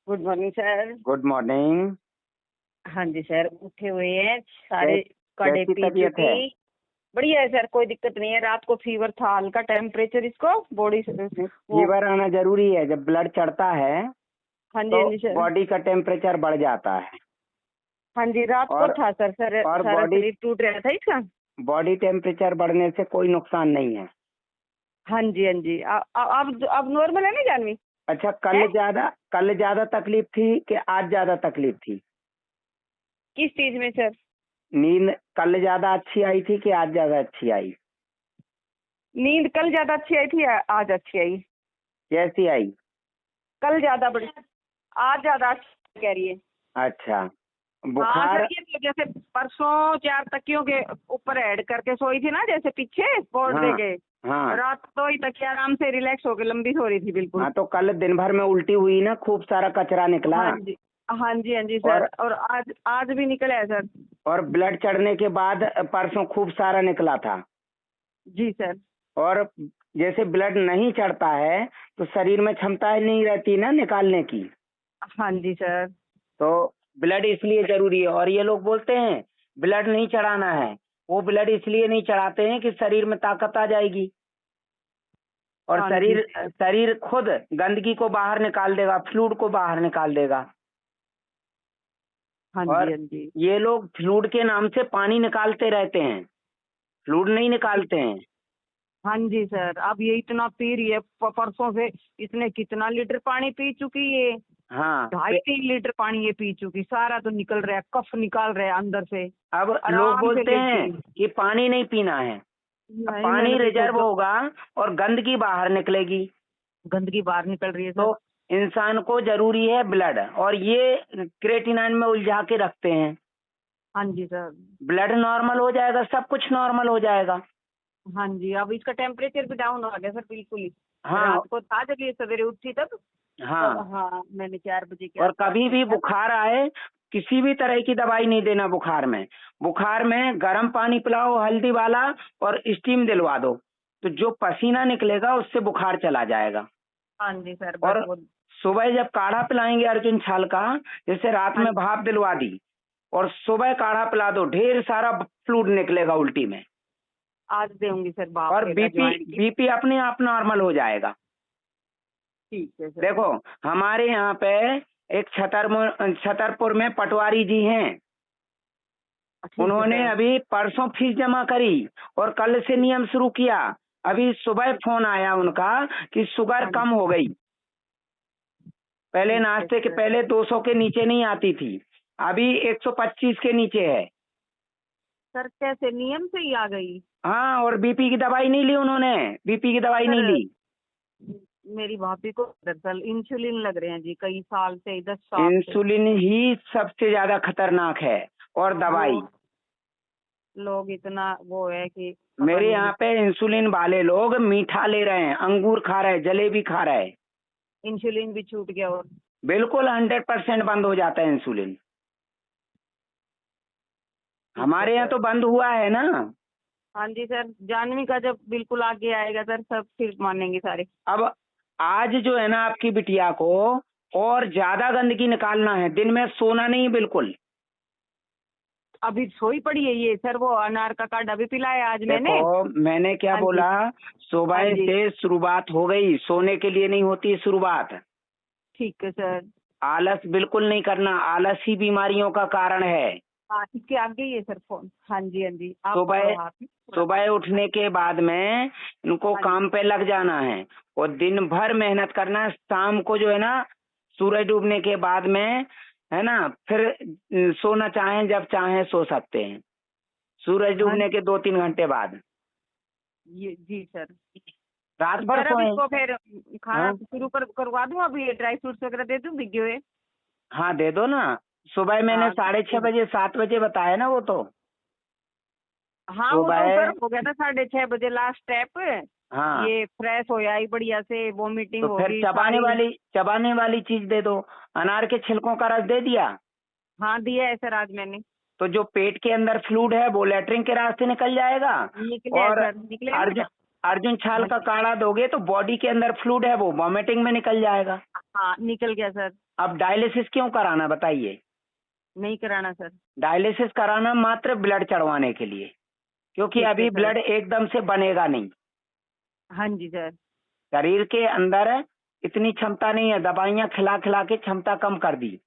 Good morning sir. Good morning. हाँ जी sir, उठे हुए हैं सारे, काढ़े कैसी पी तबीयत है? चुकी। बढ़िया है सर, कोई दिक्कत नहीं है। रात को फीवर था, हल्का टेम्परेचर, इसको बॉडी से वो। फीवर आना जरूरी है, जब ब्लड चढ़ता है हाँ जी, तो हाँ जी सर। बॉडी का टेम्परेचर बढ़ जाता है। हाँ जी, रात को और था सर, और सारा शरीर टूट रहा था इसका। बॉडी टेम्परेचर बढ़ने से कोई नुकसान नहीं है। हाँ जी, हाँ जी। अब नॉर्मल है ना जानवी? अच्छा, है? कल ज्यादा तकलीफ थी कि आज ज्यादा तकलीफ थी? किस चीज में सर? नींद कल ज्यादा अच्छी आई थी कि आज ज्यादा अच्छी आई? नींद कल ज्यादा अच्छी आई थी, आज अच्छी आई? कैसी आई? कल ज्यादा बड़ी, आज ज्यादा अच्छी कह रही है। अच्छा, हाँ सर, बुखार। ये तो जैसे परसों 4 तकियों के ऊपर ऐड करके सोई थी ना, जैसे पीछे बोर्ड दे हाँ के। हाँ रात तो ही तकिया आराम से रिलैक्स होके लंबी सो रही थी बिल्कुल। हाँ, तो कल दिन भर में उल्टी हुई ना, खूब सारा कचरा निकला। हाँ जी, हाँ जी, हाँ जी और सर। और आज आज भी निकला है सर। और ब्लड चढ़ने के बाद परसों खूब सारा निकला था। जी सर। और जैसे ब्लड नहीं चढ़ता है तो शरीर में क्षमता ही नहीं रहती ना निकालने की। हाँ जी सर। तो ब्लड इसलिए जरूरी है। और ये लोग बोलते हैं ब्लड नहीं चढ़ाना है, वो ब्लड इसलिए नहीं चढ़ाते हैं कि शरीर में ताकत आ जाएगी और हाँ जी शरीर सर। शरीर खुद गंदगी को बाहर निकाल देगा, फ्लूइड को बाहर निकाल देगा। हाँ जी, और हाँ जी। ये लोग फ्लूइड के नाम से पानी निकालते रहते हैं, फ्लूइड नहीं निकालते हैं। हाँ जी सर, अब ये इतना पी रही है, परसों से इसने कितना लीटर पानी पी चुकी है? हाँ, 2.5-3 लीटर पानी ये पी चुकी। सारा तो निकल रहा है, कफ निकाल रहा है अंदर से। अब लोग आराम से बोलते लेटी। हैं कि पानी नहीं पीना है। अब नहीं, पानी मैंने बिल्कुल रिजर्व तो होगा और गंदगी बाहर निकलेगी। गंदगी बाहर निकल रही है तो सर। इंसान को जरूरी है ब्लड, और ये क्रेटिनाइन में उलझा के रखते हैं। हाँ जी सर। ब्लड नॉर्मल हो जाएगा, सब कुछ नॉर्मल हो जाएगा। हाँ जी, अब इसका टेम्परेचर भी डाउन हो गया सर बिल्कुल ही। हाँ रात को था जब ये सवेरे उठी तब। हाँ। हाँ, मैंने 4 बजे के और आसपास कभी भी देखा था। बुखार आए, किसी भी तरह की दवाई नहीं देना बुखार में। बुखार में गर्म पानी पिलाओ हल्दी वाला और स्टीम दिलवा दो, तो जो पसीना निकलेगा उससे बुखार चला जाएगा। हाँ जी सर, बस और वो। सुबह जब काढ़ा पिलाएंगे अर्जुन छाल का, जैसे रात हाँ, में भाप दिलवा दी और सुबह काढ़ा पिला दो, ढेर सारा फ्लूइड निकलेगा उल्टी में। आज दूंगी सर बाप और के बीपी ज्वाइन की। बीपी अपने आप नॉर्मल हो जाएगा। ठीक है सर। देखो, हमारे यहाँ पे एक छतरपुर में पटवारी जी हैं। ठीक है उन्होंने सर। अभी परसों फीस जमा करी और कल से नियम शुरू किया। अभी सुबह फोन आया उनका कि शुगर हाँ कम हो गई। पहले ठीक है नाश्ते के सर। पहले 200 के नीचे नहीं आती थी, अभी 125 के नीचे है। सर कैसे नियम से ही आ गई? हाँ, और बीपी की दवाई नहीं ली उन्होंने, बीपी की दवाई नहीं सर ली। मेरी भाभी को दरअसल इंसुलिन लग रहे हैं जी, कई साल से, 10 साल से। इंसुलिन ही सबसे ज्यादा खतरनाक है और वो दवाई। लोग इतना वो है कि पता मेरे नहीं। यहाँ पे इंसुलिन वाले लोग मीठा ले रहे हैं, अंगूर खा रहे हैं, जलेबी खा रहे हैं। इंसुलिन भी छूट गया और। बिल्कुल 100% बंद हो जाता है इंसुलिन। ठीक है हमारे यहाँ सर। तो बंद हुआ है ना। हाँ जी सर, जानवी का जब बिल्कुल आगे आएगा सर, सब फिर मानेंगे सारे। अब आज जो है ना, आपकी बिटिया को और ज्यादा गंदगी निकालना है, दिन में सोना नहीं बिल्कुल। अभी सोई पड़ी है ये सर, वो अनार का काढ़ा भी पिलाया आज मैंने। देखो, मैंने क्या हाँ जी, बोला, हाँ सुबह जी। से शुरुआत हो गई, सोने के लिए नहीं होती शुरुआत। ठीक है सर। आलस बिल्कुल नहीं करना, आलस ही बीमारियों का कारण है। हाँ, इसके आगे ही है सर फोन। हाँ जी, हाँ जी, आप सुबह पकड़ो हाथ में थोड़ा। सुबह उठने के बाद में इनको हाँ जी। काम पे लग जाना है और दिन भर मेहनत करना है। शाम को जो है ना, सूरज डूबने के बाद में, है ना, फिर सोना चाहें जब चाहें सो सकते हैं, सूरज हाँ डूबने के 2-3 घंटे बाद। ये जी सर। रात भर सर अब सोएं। इसको फिर खाना हाँ शुरू करवा दूं, अभी ये ड्राई फ्रूट्स वगैरह दे दूं भिगे हुए? हाँ, दे दो ना। सुबह मैंने हाँ 6:30 बजे 7 बजे बताया ना वो तो। हाँ, वो तो सर सुबह। हो गया था 6:30 बजे लास्ट स्टेप। हाँ, ये फ्रेश हो आई बढ़िया से, वोमिटिंग तो फिर होगी सारी। चबाने वाली चीज दे दो। अनार के छिलकों का रस दे दिया हाँ, दिया है सर आज मैंने। तो जो पेट के अंदर फ्लूइड है वो लेटरिन के रास्ते निकल जाएगा। निकले है और सर, निकले है अर्जुन मेरे। अर्जुन छाल का काढ़ा दोगे तो बॉडी के अंदर फ्लूइड है वो वॉमिटिंग में निकल जाएगा। हाँ निकल गया सर। अब डायलिसिस क्यों कराना बताइए? नहीं कराना सर। डायलिसिस कराना मात्र ब्लड चढ़वाने के लिए, क्योंकि ठीक है अभी सर। ब्लड एकदम से बनेगा नहीं। हाँ जी सर। शरीर के अंदर इतनी क्षमता नहीं है, दवाइयां खिला खिला के क्षमता कम कर दी।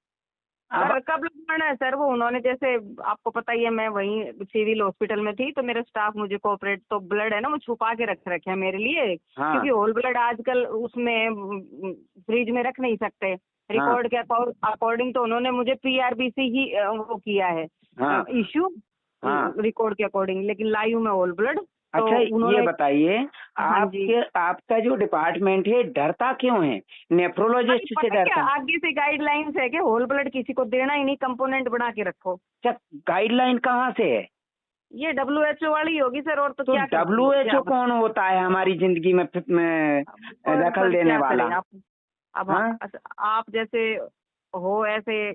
अब सर कब लगवाना है सर? वो उन्होंने जैसे आपको पता ही है, मैं वहीं सिविल हॉस्पिटल में थी तो मेरा स्टाफ मुझे कोऑपरेट, तो ब्लड है ना वो छुपा के रख रखे हैं मेरे लिए। हाँ क्योंकि होल ब्लड आजकल उसमें फ्रिज में रख नहीं सकते। रिकॉर्ड के अकॉर्डिंग तो उन्होंने मुझे पीआरबीसी ही वो किया है हाँ इश्यू, हाँ। रिकॉर्ड के अकॉर्डिंग, लेकिन लाइव में होल ब्लड। तो अच्छा ये उन्होंने बताइए, हाँ जी। आपका जो डिपार्टमेंट है डरता क्यों है? नेफ्रोलॉजिस्ट से पता है क्या, डरता है? आगे से गाइडलाइंस है कि होल ब्लड किसी को देना ही नहीं, कंपोनेंट बना के रखो। अच्छा, गाइडलाइन कहाँ से है? ये WHO वाली होगी सर, और तो तो क्या कर WHO कौन होता है हमारी जिंदगी में दखल पर देने क्या वाला? करें आप? अब हाँ आप जैसे हो ऐसे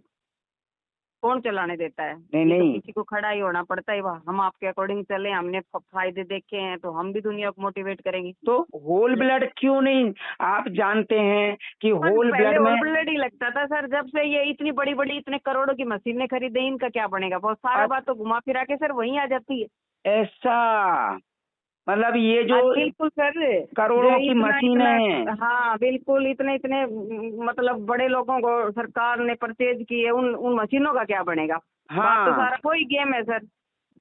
कौन चलाने देता है? नहीं ये तो नहीं, किसी को खड़ा ही होना पड़ता है। वाह, हम आपके अकॉर्डिंग चले, हमने फायदे देखे हैं तो हम भी दुनिया को मोटिवेट करेंगे। तो होल ब्लड क्यों नहीं? आप जानते हैं कि होल पहले ब्लड में होल ब्लड ही लगता था सर, जब से ये इतनी बड़ी बड़ी इतने करोड़ों की मशीनें खरीदे, इनका क्या बनेगा? बहुत सारा अब बात तो घुमा फिरा के सर वहीं आ जाती है। ऐसा मतलब ये जो बिल्कुल सर। करोड़ों जो की इतना मशीनें हैं, हाँ बिल्कुल, इतने इतने मतलब बड़े लोगों को सरकार ने परचेज किए, उन मशीनों का क्या बनेगा? बात तो हाँ, सारा कोई गेम है सर।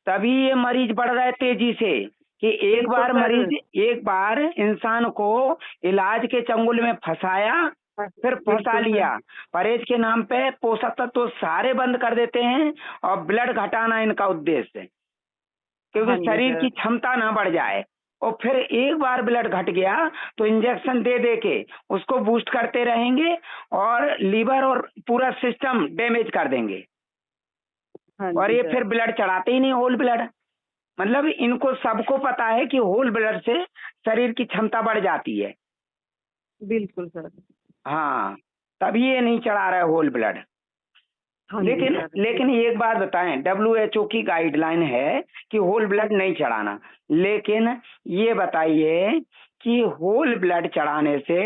तभी ये मरीज बढ़ रहे तेजी से कि बिल्कुल सर। एक बार इंसान को इलाज के चंगुल में फंसाया, फिर फंसा बिल्कुल सर। लिया, परहेज के नाम पे पोषक तत्व तो सारे बंद कर देते हैं और ब्लड घटाना इनका उद्देश्य है, क्योंकि हाँ जी शरीर सर। की क्षमता ना बढ़ जाए। और फिर एक बार ब्लड घट गया तो इंजेक्शन दे दे के उसको बूस्ट करते रहेंगे और लीवर और पूरा सिस्टम डैमेज कर देंगे, हाँ और जी ये सर। फिर ब्लड चढ़ाते ही नहीं होल ब्लड। मतलब इनको सबको पता है कि होल ब्लड से शरीर की क्षमता बढ़ जाती है। बिल्कुल सर। हाँ, तभी ये नहीं चढ़ा रहा है होल ब्लड। हाँ जी लेकिन सर। लेकिन एक बात बताएं, WHO की गाइडलाइन है कि होल ब्लड नहीं चढ़ाना, लेकिन ये बताइए कि होल ब्लड चढ़ाने से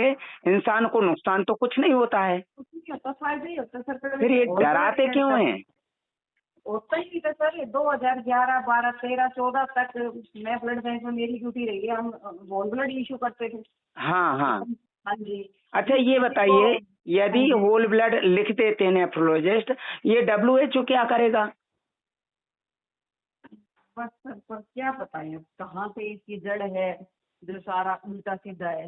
इंसान को नुकसान तो कुछ नहीं होता है, कुछ नहीं होता, फायदा ही होता सर। फिर ये डराते क्यों हैं? होता ही नहीं था सर। ये 2011, 12, 13, 14 तक मैं ब्लड बैंक में, मेरी ड्यूटी रही है, हम होल ब्लड इशू करते थे। हाँ हाँ। हाँ जी। अच्छा ये किसी बताइए, को- हाँ यदि जी। होल ब्लड लिख देते हैं नेफ्रोलॉजिस्ट, ये WHO क्या करेगा? बस सर, पर क्या बताएं अब कहाँ से इसकी जड़ है जो सारा उल्टा सीधा है,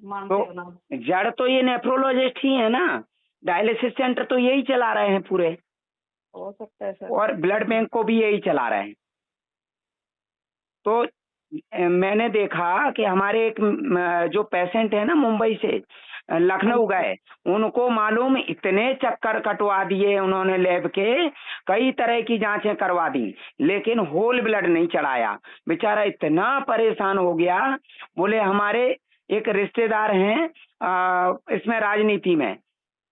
मानते तो हो ना? जड़ तो ये नेफ्रोलॉजिस्ट ही है ना, डायलिसिस सेंटर तो यही चला रहे हैं पूरे, हो सकता है सर। और ब्लड बैंक को भी यही चला रहे हैं। तो मैंने देखा कि हमारे एक जो पेशेंट है ना मुंबई से लखनऊ गए, उनको मालूम इतने चक्कर कटवा दिए उन्होंने लैब के, कई तरह की जांचें करवा दी, लेकिन होल ब्लड नहीं चढ़ाया। बेचारा इतना परेशान हो गया। बोले हमारे एक रिश्तेदार हैं इसमें राजनीति में,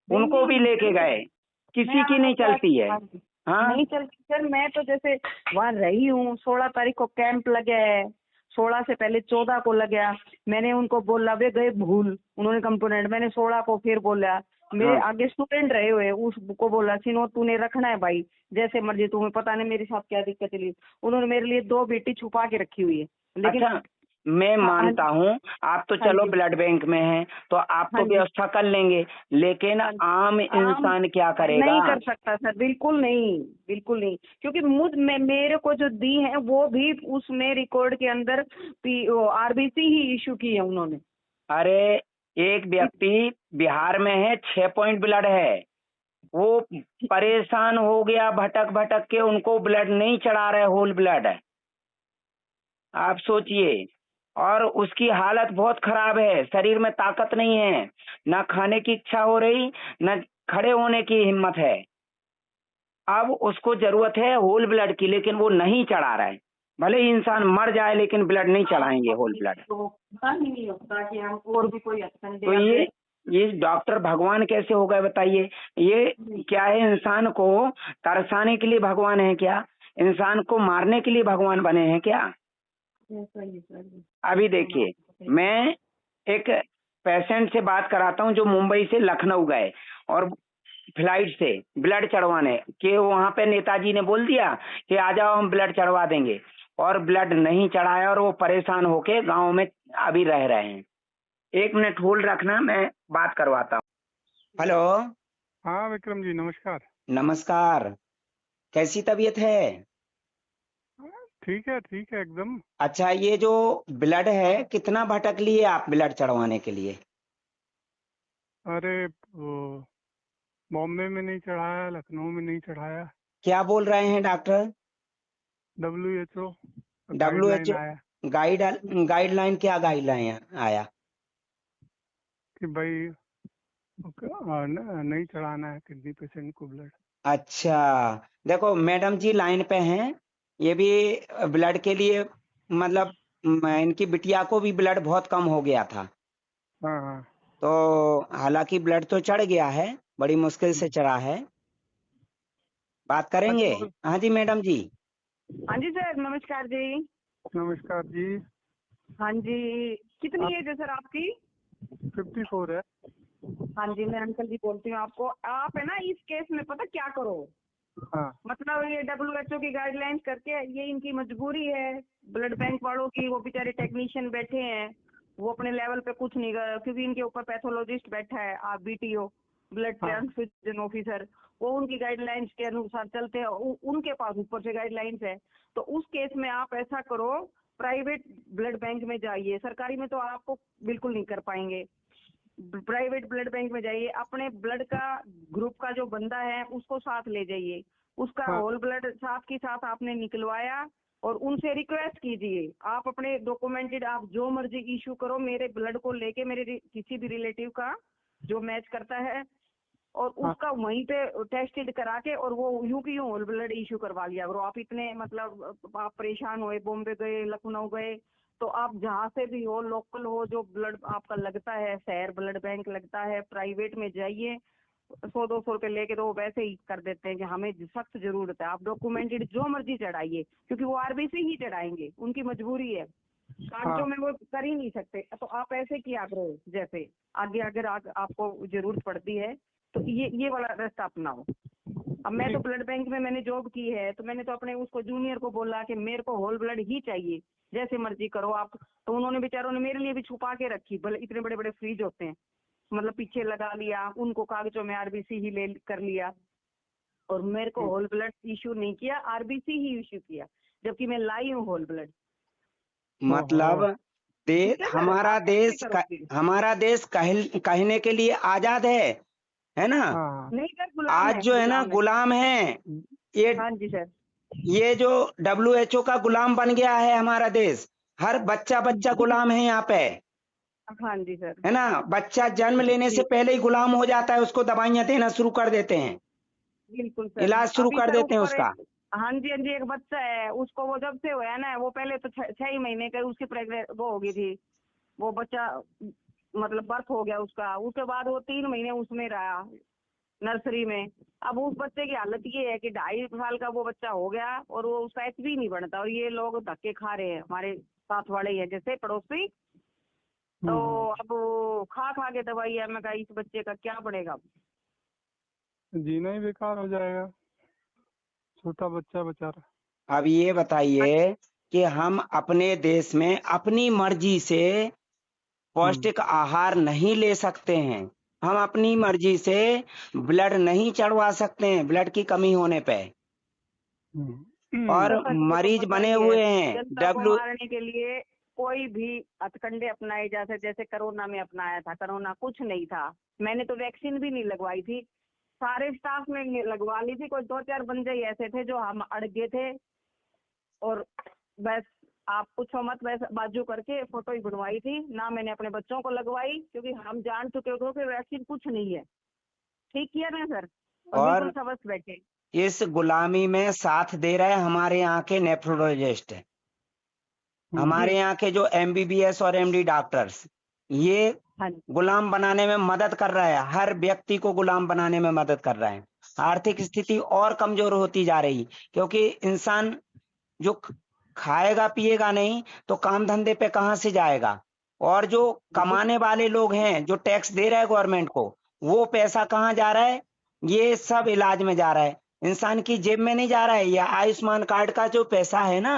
उनको भी लेके गए, किसी की नहीं चलती है। हाँ नहीं चलती सर। मैं तो जैसे वहाँ रही हूँ, 16 तारीख को कैंप लगे है, 16 से पहले 14 को लगा। मैंने उनको बोला, वे गए भूल, उन्होंने कंपोनेंट, मैंने 16 को फिर बोला, मेरे हाँ। आगे स्टूडेंट रहे हुए उसको बोला, सिनो तूने रखना है भाई, जैसे मर्जी, तुम्हें पता नहीं मेरे साथ क्या दिक्कत चली। उन्होंने मेरे लिए 2 बेटी छुपा के रखी हुई है, लेकिन अच्छा, मैं मानता हूँ आप तो हाँ चलो जी। ब्लड बैंक में हैं तो आप हाँ तो जी। व्यवस्था कर लेंगे, लेकिन हाँ जी। आम इंसान क्या करेगा? नहीं कर सकता सर, बिल्कुल नहीं, बिल्कुल नहीं। क्योंकि मेरे को जो दी है वो भी उसमें रिकॉर्ड के अंदर आरबीसी ही इशू की है उन्होंने। अरे एक व्यक्ति बिहार में है, 6 पॉइंट ब्लड है, वो परेशान हो गया भटक भटक के, उनको ब्लड नहीं चढ़ा रहे होल ब्लड है, आप सोचिए। और उसकी हालत बहुत खराब है, शरीर में ताकत नहीं है, ना खाने की इच्छा हो रही, न खड़े होने की हिम्मत है। अब उसको जरूरत है होल ब्लड की, लेकिन वो नहीं चढ़ा रहा है। भले ही इंसान मर जाए लेकिन ब्लड नहीं चढ़ाएंगे होल ब्लड। तो पता ही नहीं होता कि हम और भी कोई एक्शन तो ये डॉक्टर भगवान कैसे हो गए बताइए? ये क्या है, इंसान को तरसाने के लिए भगवान है क्या? इंसान को मारने के लिए भगवान बने हैं क्या? ऐसा ही सर। अभी देखिए, मैं एक पेशेंट से बात कराता हूँ जो मुंबई से लखनऊ गए और फ्लाइट से ब्लड चढ़वाने के, वहां पे नेताजी ने बोल दिया कि आ जाओ हम ब्लड चढ़वा देंगे, और ब्लड नहीं चढ़ाया और वो परेशान होके गांव में अभी रह रहे हैं। 1 मिनट होल्ड रखना, मैं बात करवाता हूँ। हेलो। हाँ विक्रम जी, नमस्कार। नमस्कार। कैसी तबीयत है? ठीक है एकदम। अच्छा, ये जो ब्लड है कितना भटक लिए आप ब्लड चढ़वाने के लिए? अरे वो बॉम्बे में नहीं चढ़ाया, लखनऊ में नहीं चढ़ाया। क्या बोल रहे हैं डॉक्टर? WHO WHO गाइडलाइन आया गाइडलाइन क्या गाइडलाइन आया? कि भाई नहीं चढ़ाना है किडनी पेशेंट को ब्लड। अच्छा, देखो मैडम जी लाइन पे हैं, ये भी ब्लड के लिए, मतलब इनकी बिटिया को भी ब्लड बहुत कम हो गया था, हाँ हाँ। तो हालांकि ब्लड तो चढ़ गया है, बड़ी मुश्किल से चढ़ा है। बात करेंगे? अच्छा, हाँ जी मैडम जी। हाँ जी सर, नमस्कार जी। नमस्कार जी। हाँ जी, कितनी आप एज है सर आपकी? 54 है। हाँ जी, मैं अंकल जी बोलती हूँ आपको। आप है ना इस केस में पता क्या करो, हाँ मतलब ये WHO की गाइडलाइंस करके, ये इनकी मजबूरी है ब्लड बैंक वालों की। वो बेचारे टेक्नीशियन बैठे हैं, वो अपने लेवल पे कुछ नहीं कर, क्योंकि इनके ऊपर पैथोलॉजिस्ट बैठा है, आप BTO, ब्लड हाँ ट्रांसफ्यूजन ऑफिसर, वो उनकी गाइडलाइंस के अनुसार चलते हैं। उनके पास ऊपर से गाइडलाइंस है। तो उस केस में आप ऐसा करो, प्राइवेट ब्लड बैंक में जाइए। सरकारी में तो आपको बिल्कुल नहीं कर पाएंगे। प्राइवेट ब्लड बैंक में जाइए, अपने ब्लड का ग्रुप का जो बंदा है उसको साथ ले जाइए। उसका हाँ होल ब्लड साथ की साथ आपने निकलवाया, और उनसे रिक्वेस्ट कीजिए, आप अपने डॉक्यूमेंटेड, आप जो मर्जी इशू करो, मेरे ब्लड को लेके मेरे किसी भी रिलेटिव का जो मैच करता है, और हाँ उसका वहीं पे टेस्टेड करा के, और वो यूं की यूं होल ब्लड इशू करवा लिया करो। आप इतने मतलब आप परेशान हुए, बॉम्बे गए, लखनऊ गए, तो आप जहाँ से भी हो, लोकल हो, जो ब्लड आपका लगता है, शहर ब्लड बैंक लगता है, प्राइवेट में जाइए, 100-200 रुपए लेके, तो वो वैसे ही कर देते हैं कि हमें सख्त जरूरत है। आप डॉक्यूमेंटेड जो मर्जी चढ़ाइए, क्योंकि वो RBC ही चढ़ाएंगे, उनकी मजबूरी है, कागजों हाँ में वो कर ही नहीं सकते। तो आप ऐसे किया करो, जैसे आगे अगर आपको जरूरत पड़ती है तो ये वाला रास्ता अपनाओ। अब मैं तो ब्लड बैंक में मैंने जॉब की है, तो मैंने तो अपने उसको जूनियर को बोला कि मेरे को होल ब्लड ही चाहिए, जैसे मर्जी करो आप। तो उन्होंने बेचारों ने मेरे लिए भी छुपा के रखी, भले इतने बड़े बड़े फ्रीज होते हैं, मतलब पीछे लगा लिया, उनको कागजों में RBC ही ले कर लिया, और मेरे को होल ब्लड इश्यू नहीं किया, RBC ही इश्यू किया, जबकि मैं लाई हूँ होल ब्लड। मतलब ठीक है सर, हमारा आप ऐसे देश करो फिर। हमारा देश कहने के लिए आजाद है ना? हाँ नहीं सर, गुलाम आज है, जो है ना गुलाम है। गुलाम है। ये हाँ जी सर। ये जो WHO का गुलाम बन गया है हमारा देश। हर बच्चा बच्चा गुलाम है यहाँ पे, हाँ जी सर। है ना? बच्चा जन्म लेने से जी पहले ही गुलाम हो जाता है, उसको दवाइयां देना शुरू कर देते हैं, बिल्कुल सर। इलाज शुरू अभी कर सर देते हैं ऊपर उसका। एक, हाँ जी हाँ जी, एक बच्चा है, उसको वो जब से हुआ है ना, वो पहले तो 6 ही महीने का उसकी प्रेग्नेंट वो हो गई थी, वो बच्चा मतलब बर्थ हो गया उसका, उसके बाद वो 3 महीने उसमें रहा, नर्सरी में। अब उस बच्चे की हालत ये है कि 2.5 साल का वो बच्चा हो गया, और वो उसका HP नहीं बनता, और ये लोग धक्के खा रहे हैं, हमारे साथ वाले ही हैं जैसे पड़ोसी। तो अब वो खा खा के दवाई है, मैं कहा इस बच्चे का क्या बढ़ेगा। जीना ही बेकार हो जाएगा, छोटा बच्चा बेचारा। अब ये बताइए कि हम अपने देश में अपनी मर्जी से पौष्टिक आहार नहीं ले सकते हैं, हम अपनी मर्जी से ब्लड नहीं चढ़वा सकते हैं ब्लड की कमी होने पे, और तो सर ये तो मरीज पता बने ही है, हुए हैं जनता को मारने के लिए कोई भी हथकंडे अपनाए जाते, जैसे कोरोना में अपनाया था। कोरोना कुछ नहीं था, मैंने तो वैक्सीन भी नहीं लगवाई थी, सारे स्टाफ ने लगवा ली थी, कोई 2-4 बंदे ही ऐसे थे जो हम अड़ गए थे, और बस आप पूछो मत, बस बाजू करके फोटो ही बनवाई थी ना, मैंने अपने बच्चों को लगवाई, क्योंकि हम जान चुके थे कि वैक्सीन कुछ नहीं है। ठीक किया ना सर, और बिल्कुल और सबस बैठे। इस गुलामी में साथ दे रहे हमारे यहाँ के नेफ्रोलॉजिस्ट, जी हमारे यहाँ के जो MBBS और MD डॉक्टर्स, ये हाँ जी। गुलाम बनाने में मदद कर रहा है, हर व्यक्ति को गुलाम बनाने में मदद कर रहा है। आर्थिक स्थिति और कमजोर होती जा रही, क्योंकि इंसान जो खाएगा पिएगा नहीं तो काम धंधे पे कहाँ से जाएगा? और जो कमाने वाले लोग हैं, जो टैक्स दे रहे हैं गवर्नमेंट को, वो पैसा कहाँ जा रहा है? ये सब इलाज में जा रहा है, इंसान की जेब में नहीं जा रहा है। या आयुष्मान कार्ड का जो पैसा है ना,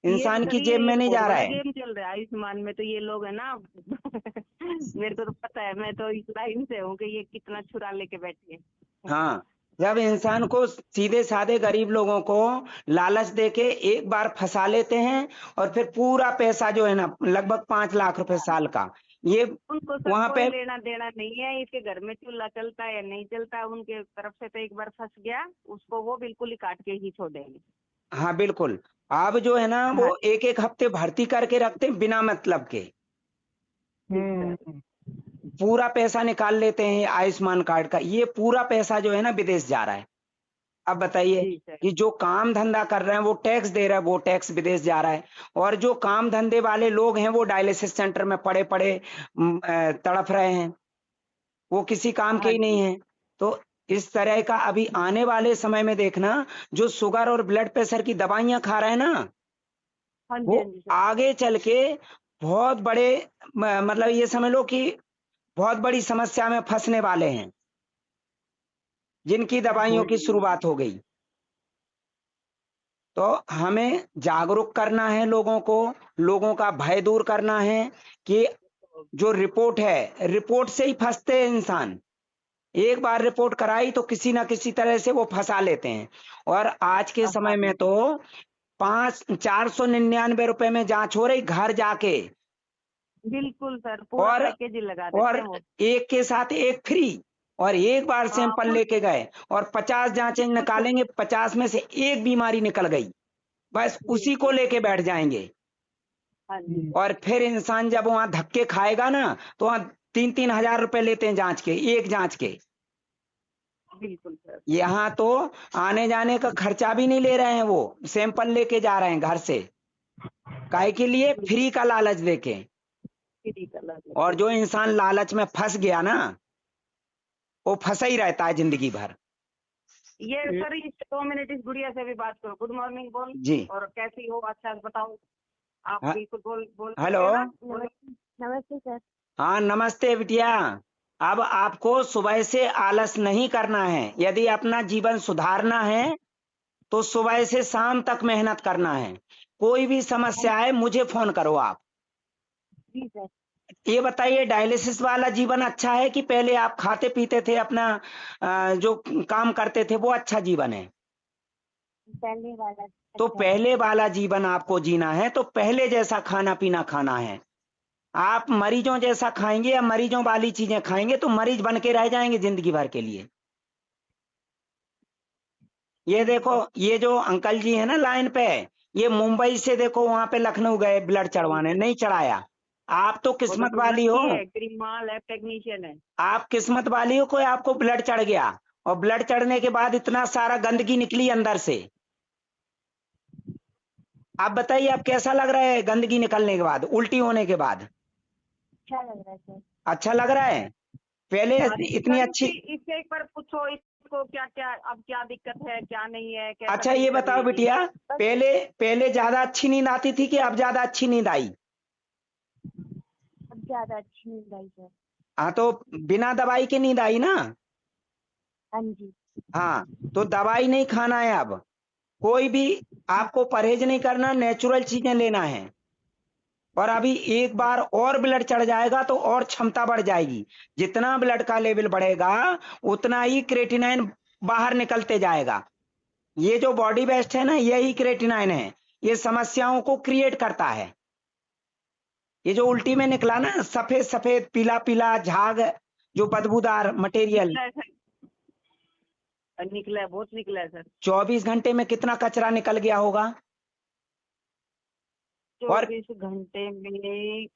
ये इंसान की सर जेब ये में नहीं बहुत जा रहा बड़ा है। गेम चल रहा है आयुष्मान में, तो ये लोग है ना मेरे को तो पता है, मैं तो इस लाइन से हूँ कि ये कितना छुरा लेके बैठी है। हाँ, जब इंसान को सीधे साधे गरीब लोगों को लालच देके एक बार फंसा लेते हैं, और फिर पूरा पैसा जो है ना, लगभग 5 लाख रुपए साल का, ये उनको सर वहां कोई पे। लेना देना नहीं है, इसके घर में चूल्हा चलता है या नहीं चलता, उनके तरफ से तो एक बार फंस गया उसको वो बिल्कुल ही काट के ही छोड़ेंगे। हाँ बिल्कुल। अब जो है ना, हाँ वो एक एक हफ्ते भर्ती करके रखते हैं बिना मतलब के, जी सर। पूरा पैसा निकाल लेते हैं आयुष्मान कार्ड का। ये पूरा पैसा जो है ना विदेश जा रहा है। अब बताइए जी सर। कि जो काम धंधा कर रहे हैं वो टैक्स दे रहे हैं, वो टैक्स विदेश जा रहा है। और जो काम धंधे वाले लोग हैं वो डायलिसिस सेंटर में पड़े पड़े तड़प रहे हैं, वो किसी काम के हाँ ही नहीं जी। है। तो इस तरह का अभी आने वाले समय में देखना, जो शुगर और ब्लड प्रेशर की दवाइयां खा रहे हैं ना, हाँ जी। वो हाँ जी सर। आगे चल के बहुत बड़े मतलब ये समझ लो कि बहुत बड़ी समस्या में फंसने वाले हैं, जिनकी दवाइयों की शुरुआत हो गई। तो हमें जागरूक करना है लोगों को, लोगों का भय दूर करना है कि जो रिपोर्ट है, रिपोर्ट से ही फंसते हैं इंसान। एक बार रिपोर्ट कराई तो किसी ना किसी तरह से वो फंसा लेते हैं। और आज के हाँ समय में तो 499 रुपए में जांच हो रही घर जाके, बिल्कुल सर, पूरा और पैकेज ही लगा देते और हैं वो। एक के साथ एक फ्री। और एक बार हाँ सैंपल फुल। लेके गए और 50 जांचें बिल्कुल निकालेंगे, 50 में से एक बीमारी निकल गई, बस जी उसी को जी। लेके बैठ जाएंगे। हाँ जी। और फिर इंसान जब वहां धक्के खाएगा ना, तो वहां 3-3 हजार रुपए लेते हैं जांच के, एक जांच के। बिल्कुल सर। यहाँ तो आने जाने का खर्चा भी नहीं ले रहे हैं, वो सैंपल लेके जा रहे हैं घर से, काहे के लिए? बिल्कुल फ्री का लालच देके। फ्री का लगा और देते जो हैं। इंसान लालच में फंस गया ना, वो फंसा ही रहता है जिंदगी भर। ये सर इस 2 मिनट इस गुड़िया से भी बात करो। गुड मॉर्निंग बोल। जी। और कैसी हो, अच्छा से बताओ। आप हाँ, बिल्कुल बोल बोल सकते हेलो। हैं ना, बोलो। नमस्ते सर। हाँ नमस्ते बिटिया। अब आपको सुबह से आलस नहीं करना है। यदि अपना जीवन सुधारना है तो सुबह से शाम तक मेहनत करना है। कोई भी समस्या है मुझे फोन करो आप। जी सर। ये बताइए, डायलिसिस वाला जीवन अच्छा है कि पहले आप खाते पीते थे अपना जो काम करते थे वो अच्छा जीवन है? पहले वाला तो अच्छा है। पहले वाला जीवन आपको जीना है तो पहले जैसा खाना पीना खाना है। आप मरीजों जैसा खाएंगे या मरीजों वाली चीजें खाएंगे तो मरीज बन के रह जाएंगे जिंदगी भर के लिए। ये देखो, ये जो अंकल जी है ना लाइन पे, ये मुंबई से देखो वहां पे लखनऊ गए ब्लड चढ़वाने, नहीं चढ़ाया। आप तो वो तो किस्मत वाली हो। लड़की है, क्रीमाल लैब टेक्नीशियन है। आप किस्मत वाली हो, कोई आपको ब्लड चढ़ गया, और ब्लड चढ़ने के बाद इतना सारा गंदगी निकली अंदर से। आप बताइए, आप कैसा लग रहा है गंदगी निकलने के बाद, उल्टी होने के बाद? अच्छा लग रहा है सर। अच्छा लग रहा है? पहले हाँ इतनी सर, अच्छी। इससे एक बार पूछो इसको क्या क्या अब क्या दिक्कत है, क्या नहीं है, कैसा अच्छा फील ये कर बताओ रही है। बिटिया, पहले पहले ज्यादा अच्छी नींद आती थी कि अब ज्यादा अच्छी नींद आई? अब ज्यादा अच्छी नींद आई सर। हाँ तो बिना दवाई के नींद आई ना? हाँ जी। हाँ, तो दवाई नहीं खाना है अब, कोई भी आपको परहेज नहीं करना, नेचुरल चीजें लेना है। और अभी एक बार और ब्लड चढ़ जाएगा तो और क्षमता बढ़ जाएगी। जितना ब्लड का लेवल बढ़ेगा उतना ही क्रेटिनाइन बाहर निकलते जाएगा। ये जो बॉडी वेस्ट है ना, यही क्रेटिनाइन है, ये समस्याओं को क्रिएट करता है। ये जो उल्टी में निकला ना, सफेद सफेद पीला पीला झाग, जो बदबूदार मटेरियल, निकला है सर, निकला है, बहुत निकला है सर। 24 घंटे में कितना कचरा निकल गया होगा? और 24 घंटे में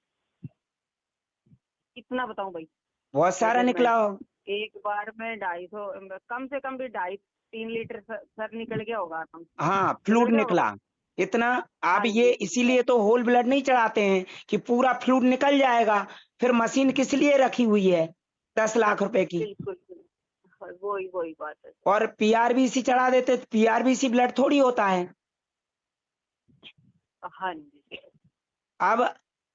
कितना बताऊं भाई, बहुत सारा निकला मेजरमेंट। हो। एक बार में 250, कम से कम भी 2.5-3 लीटर सर निकल गया होगा आराम से। हाँ, निकल फ्लूड गया होगा। निकला इतना। अब हाँ ये जी निकला। इसीलिए तो होल ब्लड नहीं चढ़ाते हैं कि पूरा फ्लूड निकल जाएगा। फिर मशीन किस लिए रखी हुई है 10 लाख रुपए की? बिल्कुल बिल्कुल। वही वही बात है। और पीआरबीसी चढ़ा देते तो पीआरबीसी ब्लड थोड़ी होता है। हाँ जी। अब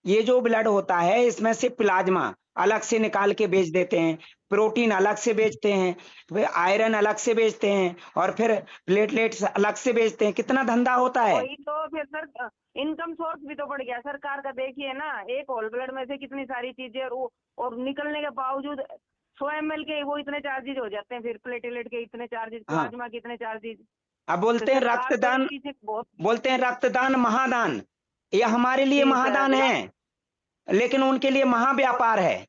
ये जो ब्लड होता है इसमें से प्लाज्मा अलग से निकाल के बेच देते हैं, प्रोटीन अलग से बेचते हैं, फिर आयरन अलग से बेचते हैं और फिर प्लेटलेट्स अलग से बेचते हैं। कितना धंधा होता है। वही तो फिर सर इनकम सोर्स भी तो बढ़ गया सरकार का। देखिए ना, एक होल ब्लड में से कितनी सारी चीजें और निकलने के बावजूद 100 ml के वो इतने चार्जेज हो जाते हैं, फिर प्लेटलेट के इतने चार्जेज, हाँ, प्लाज्मा के इतने चार्जेज। अब तो बोलते हैं सरकार तो इस रक्तदान, चीज से बहुत। बोलते हैं रक्तदान महादान, ये हमारे लिए जी महादान सर, है, लेकिन उनके लिए महाव्यापार है।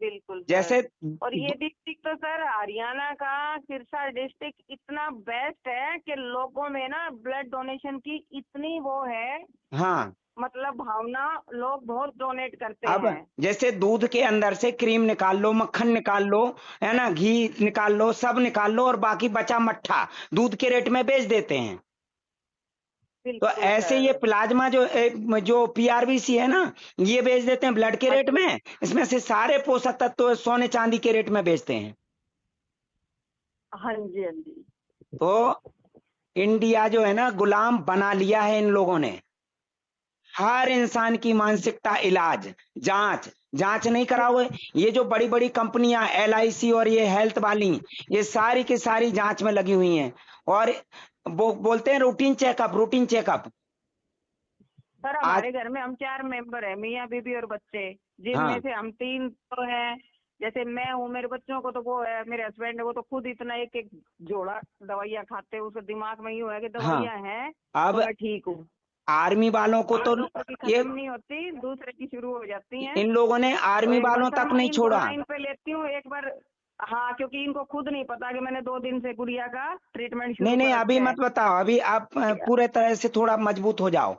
बिल्कुल सर। जैसे और ये डिस्ट्रिक्ट तो सर हरियाणा का सिरसा डिस्ट्रिक्ट इतना बेस्ट है कि लोगों में ना ब्लड डोनेशन की इतनी वो है, हाँ, मतलब भावना, लोग बहुत डोनेट करते अब हैं। जैसे दूध के अंदर से क्रीम निकाल लो, मक्खन निकाल लो, है ना, घी निकाल लो, सब निकाल लो और बाकी बचा मट्ठा दूध के रेट में बेच देते हैं। तो बिल्कुल ऐसे ये सर। प्लाज्मा जो पीआरबीसी है ना, ये बेच देते हैं ब्लड के हाँ रेट जी, में। इसमें से सारे पोषक तत्व सोने चांदी के रेट में बेचते हैं। हाँ जी, हाँ जी। तो इंडिया जो है ना गुलाम बना लिया है इन लोगों ने। हर इंसान की मानसिकता इलाज, जांच, जांच नहीं कराओगे। ये जो बड़ी बड़ी कंपनियां एलआईसी और ये हेल्थ वाली, ये सारी की सारी जांच में लगी हुई हैं। और वो बोलते हैं routine checkup, routine checkup. Sir आज, हमारे घर में हम 4 मेंबर हैं, मियाँ बीबी और बच्चे, जिनमें हाँ, से हम 3 तो हैं। जैसे मैं हूँ, मेरे बच्चों को तो वो है, मेरे हस्बैंड है वो तो खुद इतना एक एक जोड़ा दवाइयाँ खाते हैं। उसके दिमाग में यूँ है कि हाँ, दवाइयाँ हैं तो अब मैं ठीक हूँ। आर्मी वालों को तो दूसरों की ये, खत्म नहीं होती, दूसरे की शुरू हो जाती हैं। इन लोगों ने तो आर्मी एक बार वालों सर तक मैं नहीं इनको छोड़ा। लाइन पे लेती हूँ एक बार। हाँ, क्योंकि इनको खुद नहीं पता कि मैंने 2 दिन से गुड़िया का ट्रीटमेंट नहीं शुरू नहीं, कर अभी रखा है। मत बताओ, अभी आप पूरे तरह से थोड़ा मजबूत हो जाओ।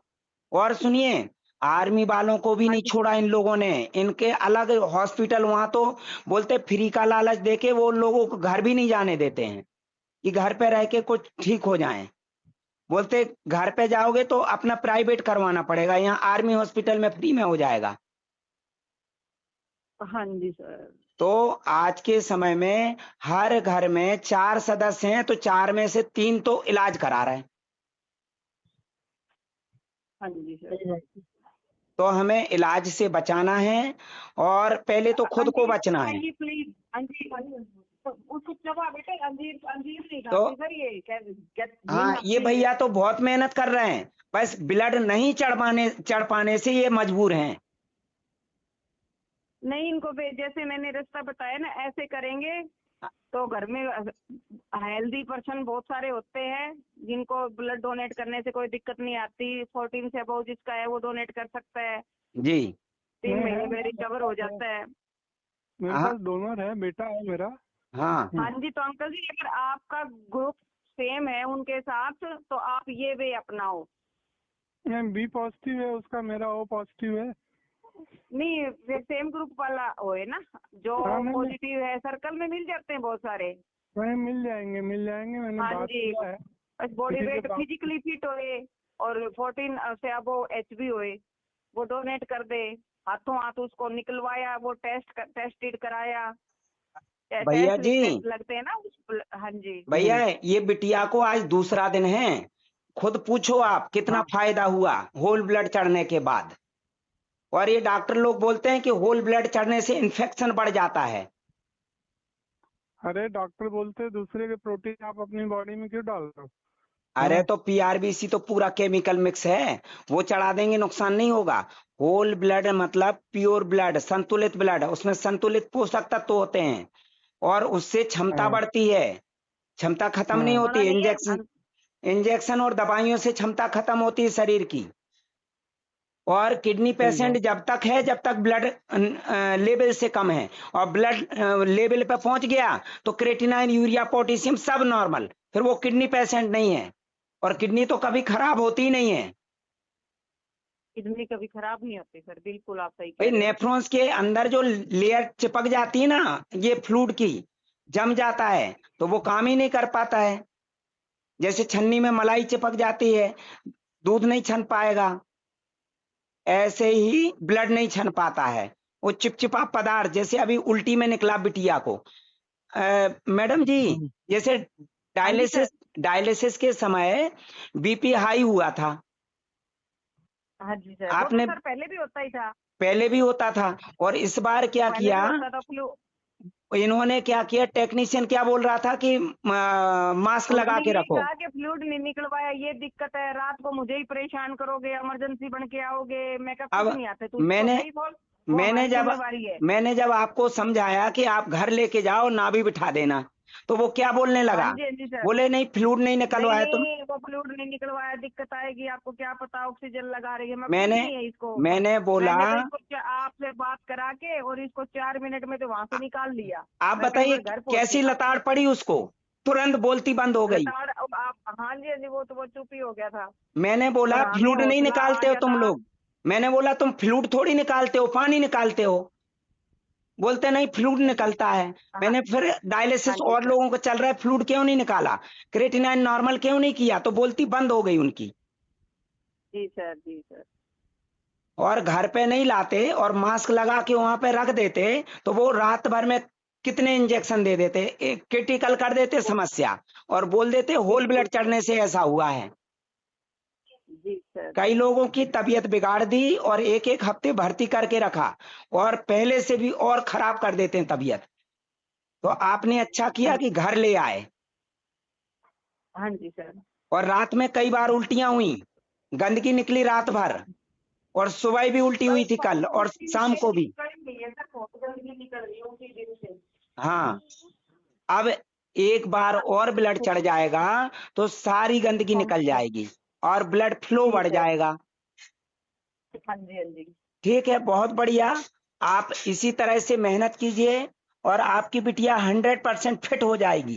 और सुनिए, आर्मी वालों को भी हाँ नहीं जी। छोड़ा इन लोगों ने। इनके अलग हॉस्पिटल, वहां तो बोलते फ्री का लालच देके वो लोगों को घर भी नहीं जाने देते हैं कि घर पे रह के कुछ ठीक हो जाएं। बोलते घर पे जाओगे तो अपना प्राइवेट करवाना पड़ेगा, यहाँ आर्मी हॉस्पिटल में फ्री में हो जाएगा। हाँ जी सर। तो आज के समय में हर घर में 4 सदस्य हैं तो 4 में से 3 तो इलाज करा रहे हैं। हाँ जी सर। तो हमें इलाज से बचाना है और पहले तो खुद को अंजीर बचना है। खाइए प्लीज, अंजीर। तो उसको चबा बेटे, अंजीर, अंजीर नहीं तो खाते सर, ये नींद हाँ, ये आती है। भैया तो बहुत मेहनत कर रहे हैं, बस ब्लड नहीं चढ़ पाने से ये मजबूर हैं। नहीं, इनको जैसे मैंने रास्ता बताया ना, ऐसे करेंगे तो घर में हेल्दी पर्सन बहुत सारे होते हैं जिनको ब्लड डोनेट करने से कोई दिक्कत नहीं आती। 14 से अबव जिसका है वो डोनेट कर सकता है, जी, 3 नहीं महीने है, में रिकवर हो जाता है। मेरे हाँ, पास डोनर है, बेटा है मेरा। हाँ, हाँ जी, तो अंकल जी अगर आपका ग्रुप सेम है उनके साथ तो आप ये वे अपनाओ। बी पॉजिटिव है उसका, मेरा ओ पॉजिटिव है। नहीं, फिर सेम ग्रुप वाला हो है ना, जो हाँ, नहीं नहीं पॉजिटिव है, सर्कल में मिल जाते हैं बहुत सारे। नहीं, मिल जाएंगे मिल जाएंगे, मैंने हाँ बात जी, किया है बस बॉडी किसी के वेट पास। फिजिकली फिट होए और 14 से अब HB होए, वो डोनेट कर दे। हाथों हाथ उसको निकलवाया, वो टेस्टेड कराया। भैया टेस्ट जी, लिस्ट लगते हैं ना हाँ जी। भैया ये बिटिया को आज दूसरा दिन है। खुद पूछो आप कितना हाँ, फायदा हुआ होल ब्लड चढ़ने के बाद। और ये डॉक्टर लोग बोलते हैं कि होल ब्लड चढ़ने से इन्फेक्शन बढ़ जाता है। अरे डॉक्टर बोलते हैं दूसरे के प्रोटीन आप अपनी बॉडी में क्यों डाल रहे हो? अरे हाँ, तो पीआरबीसी तो पूरा केमिकल मिक्स है, वो चढ़ा देंगे नुकसान नहीं होगा। होल ब्लड मतलब प्योर ब्लड, संतुलित ब्लड, उसमें संतुलित पोषक तत्व होते हैं और उससे क्षमता हाँ, बढ़ती है। क्षमता खत्म नहीं हाँ, होती। सुना नहीं है इंजेक्शन और दवाइयों से क्षमता खत्म होती है शरीर की। और किडनी सही पेशेंट बात। जब तक है जब तक ब्लड लेवल से कम है, और ब्लड लेवल पे पहुंच गया तो क्रेटिनाइन, यूरिया, पोटेशियम सब नॉर्मल, फिर वो किडनी पेशेंट नहीं है। और किडनी तो कभी खराब होती ही नहीं है। किडनी कभी खराब नहीं होती सर, बिल्कुल आप सही भाई कह रहे हो। नेफ्रॉन्स के अंदर जो लेयर चिपक जाती है ना, ये फ्लूइड की, जम जाता है तो वो काम ही नहीं कर पाता है। जैसे छन्नी में मलाई चिपक जाती है, दूध नहीं छन पाएगा, ऐसे ही ब्लड नहीं छन पाता है। वो चिपचिपा पदार्थ, जैसे अभी उल्टी में निकला बिटिया को। मैडम जी, हम्म, जैसे हाँ जी सर। डायलिसिस डायलिसिस के समय बीपी हाई हुआ था, हाँ जी सर, वो आपने तो सर पहले भी होता ही था। पहले भी होता था, और इस बार क्या पहले किया, भी होता था फ्लू। इन्होंने क्या किया, टेक्नीशियन क्या बोल रहा था कि मास्क लगा उन्होंने के यही रखो। कहा कि फ्लूइड नहीं निकलवाया, ये दिक्कत है, रात को मुझे ही परेशान करोगे, इमरजेंसी बन के आओगे। मैं कहा कुछ अब नहीं आते, तू इसको मैंने सही बोल, वो मैंने हमारी जब जिम्मेवारी है। मैंने जब आपको समझाया कि आप घर लेके जाओ, ना भी बिठा देना, तो वो क्या बोलने हाँ लगा, जी, हाँ जी सर। बोले नहीं फ्लूइड नहीं नहीं निकलवाया तुम। नहीं, वो फ्लूइड नहीं निकलवाया, दिक्कत आएगी, आपको क्या पता, ऑक्सीजन लगा रही है। मैं कुछ मैंने नहीं है इसको। मैंने बोला, मैंने तो इसको आपसे बात करा के और इसको 4 मिनट में तो वहां से निकाल लिया। आप मैं कई बताइए बार घर पहुंच कैसी गया। लताड़ पड़ी उसको, तुरंत बोलती बंद हो गई। लताड़ अब आप, हाँ जी हाँ जी, वो तो वो चुप ही हो गया था। मैंने बोला पर हमें फ्लूइड नहीं हौसला आ निकालते हो गया तुम था। लोग, मैंने बोला तुम फ्लूइड थोड़ी निकालते हो, पानी निकालते हो। बोलते नहीं फ्लूइड निकलता है। हाँ मैंने फिर हाँ डायलिसिस जी और सर। लोगों को चल रहा है, फ्लूइड क्यों नहीं निकाला, क्रेटिनाइन नॉर्मल क्यों नहीं किया, तो बोलती बंद हो गई उनकी। जी सर, जी सर। और घर पे नहीं लाते और मास्क लगा के वहां पे रख देते, तो वो रात भर में कितने इंजेक्शन दे देते, एक क्रिटिकल कर देते समस्या, और बोल देते होल बिल्कुल ब्लड सर। चढ़ने से ऐसा हुआ है। जी सर। कई लोगों की तबीयत बिगाड़ दी और एक एक हफ्ते भर्ती करके रखा, और पहले से भी और खराब कर देते हैं तबीयत। तो आपने अच्छा हाँ किया कि घर ले आए। हाँ जी सर। और रात में कई बार उल्टियां हुई, गंदगी निकली रात भर, और सुबह भी उल्टी हुई कई थी बार कल, तो और उल्टी शाम को भी। निकल गई है सर, बहुत गंदगी निकल रही है उसी दिन से। हाँ, अब एक बार और ब्लड चढ़ जाएगा तो सारी गंदगी हाँ जी निकल सर। जाएगी और ब्लड फ्लो जी बढ़ सर। जाएगा। हाँ जी, हाँ जी। ठीक है, बहुत बढ़िया। आप इसी तरह से मेहनत कीजिए और आपकी बिटिया 100% फिट हो जाएगी।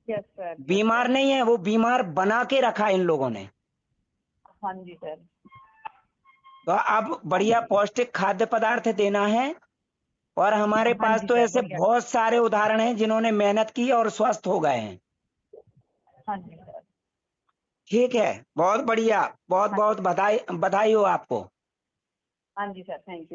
यस सर, यस बीमार सर। नहीं है वो, बीमार बना के रखा इन लोगों ने। हाँ जी सर। तो अब हाँ बढ़िया जी। पौष्टिक खाद्य पदार्थ देना है। और हमारे हाँ पास जी तो सर, ऐसे बढ़िया। बहुत सारे उदाहरण हैं जिन्होंने मेहनत की और स्वस्थ हो गए हैं। हाँ जी सर। ठीक है, बहुत बढ़िया, बहुत हाँ बहुत बधाई बधाई हो आपको। हाँ जी सर, थैंक यू।